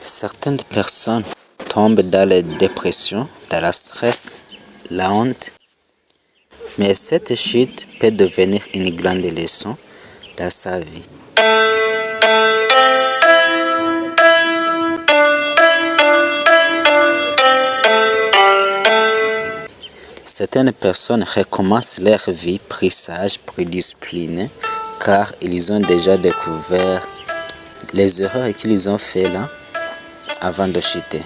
Certaines personnes tombent dans la dépression, dans le stress, la honte, mais cette chute peut devenir une grande leçon dans sa vie. Certaines personnes recommencent leur vie plus sages, plus disciplinées, car ils ont déjà découvert les erreurs qu'ils ont fait là avant de chuter.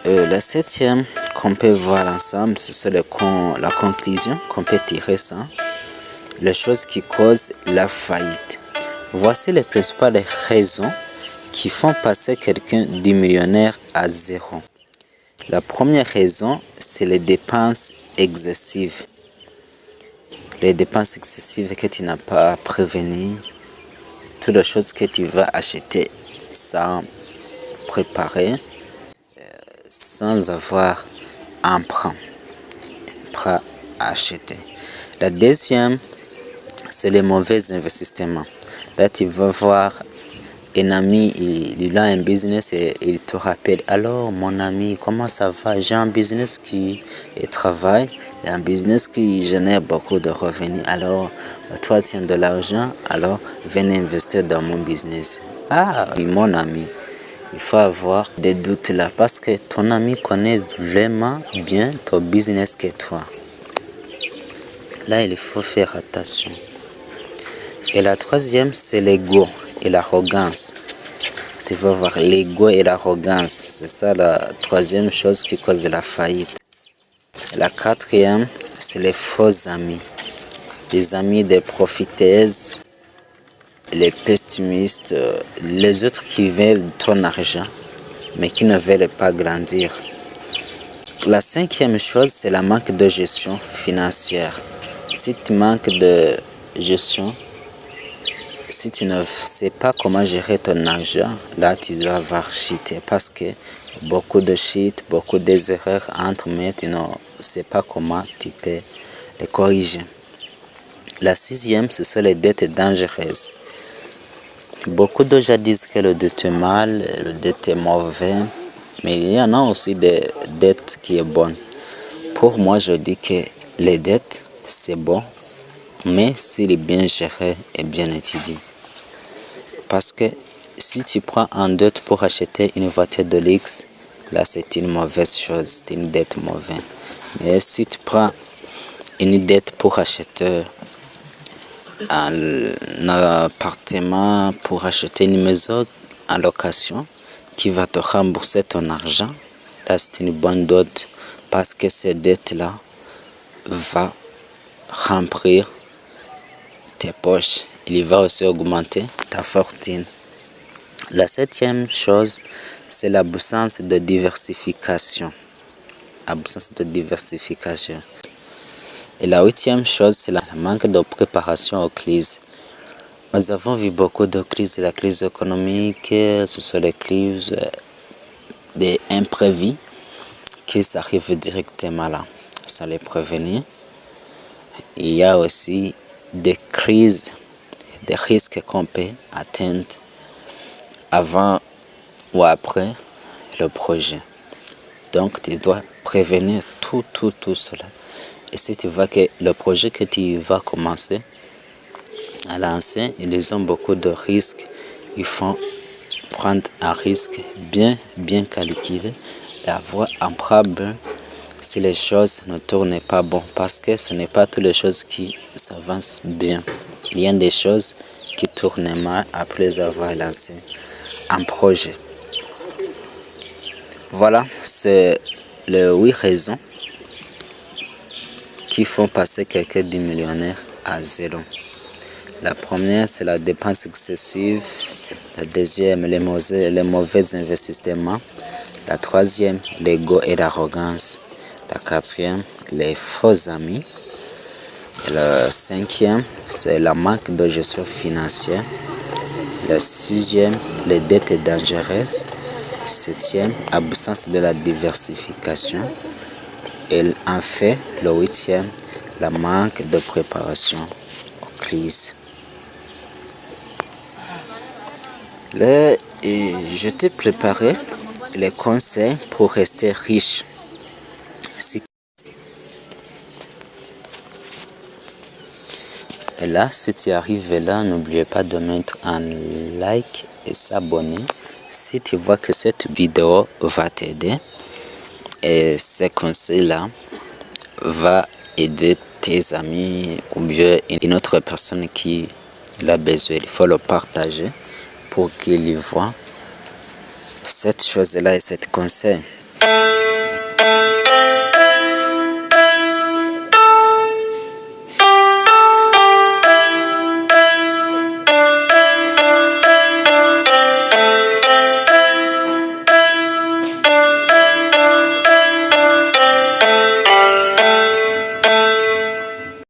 La septième qu'on peut voir ensemble, c'est la conclusion qu'on peut tirer ça. Les choses qui causent la faillite. Voici les principales raisons qui font passer quelqu'un du millionnaire à zéro. La première raison, c'est les dépenses excessives. Les dépenses excessives que tu n'as pas prévenues, toutes les choses que tu vas acheter sans préparer, sans avoir emprunt à acheter. La deuxième, c'est les mauvais investissements. Là, tu vas voir un ami, il a un business et il te rappelle, alors mon ami, comment ça va? J'ai un business qui travaille, et un business qui génère beaucoup de revenus. Alors, toi, tu as de l'argent, alors venez investir dans mon business. Ah, mon ami, il faut avoir des doutes là, parce que ton ami connaît vraiment bien ton business que toi. Là, il faut faire attention. Et la troisième, c'est l'ego et l'arrogance. Tu vas voir l'ego et l'arrogance. C'est ça la troisième chose qui cause la faillite. La quatrième, c'est les faux amis. Les amis des profiteuses, les pessimistes, les autres qui veulent ton argent, mais qui ne veulent pas grandir. La cinquième chose, c'est le manque de gestion financière. Si tu manques de gestion, si tu ne sais pas comment gérer ton argent, là tu dois avoir cheaté parce que beaucoup de cheats, beaucoup d'erreurs entrent, mais tu ne sais pas comment tu peux les corriger. La sixième, ce sont les dettes dangereuses. Beaucoup de gens disent que le dette est mal, le dette est mauvais, mais il y en a aussi des dettes qui sont bonnes. Pour moi, je dis que les dettes, c'est bon, mais s'il est bien géré et bien étudié. Parce que si tu prends en dette pour acheter une voiture de luxe, là c'est une mauvaise chose, c'est une dette mauvaise. Mais si tu prends une dette pour acheter un appartement, pour acheter une maison en location qui va te rembourser ton argent, là c'est une bonne dette parce que cette dette-là va remplir tes poches. Il va aussi augmenter ta fortune. La septième chose, c'est l'absence de diversification. Absence de diversification. Et la huitième chose, c'est le manque de préparation aux crises. Nous avons vu beaucoup de crises, la crise économique, ce sont les crises des imprévus qui arrivent directement là, sans les prévenir. Il y a aussi des crises, des risques qu'on peut atteindre avant ou après le projet. Donc tu dois prévenir tout cela. Et si tu vois que le projet que tu vas commencer à lancer, ils ont beaucoup de risques, il faut prendre un risque bien calculé et avoir un problème si les choses ne tournent pas bon, parce que ce n'est pas toutes les choses qui s'avancent bien. Il y a des choses qui tournent mal après avoir lancé un projet. Voilà, c'est les 8 raisons qui font passer quelqu'un du millionnaire à zéro. La première, c'est la dépense excessive. La deuxième, les mauvais investissements. La troisième, l'ego et l'arrogance. La quatrième, les faux amis. Le cinquième, c'est le manque de gestion financière. Le sixième, les dettes dangereuses. Le septième, absence de la diversification. Et enfin, le huitième, le manque de préparation aux crises. Et je t'ai préparé les conseils pour rester riche. Et là, si tu arrives là, n'oubliez pas de mettre un like et s'abonner si tu vois que cette vidéo va t'aider. Et ces conseils-là va aider tes amis ou bien une autre personne qui l'a besoin. Il faut le partager pour qu'il y voit cette chose-là et cet conseil.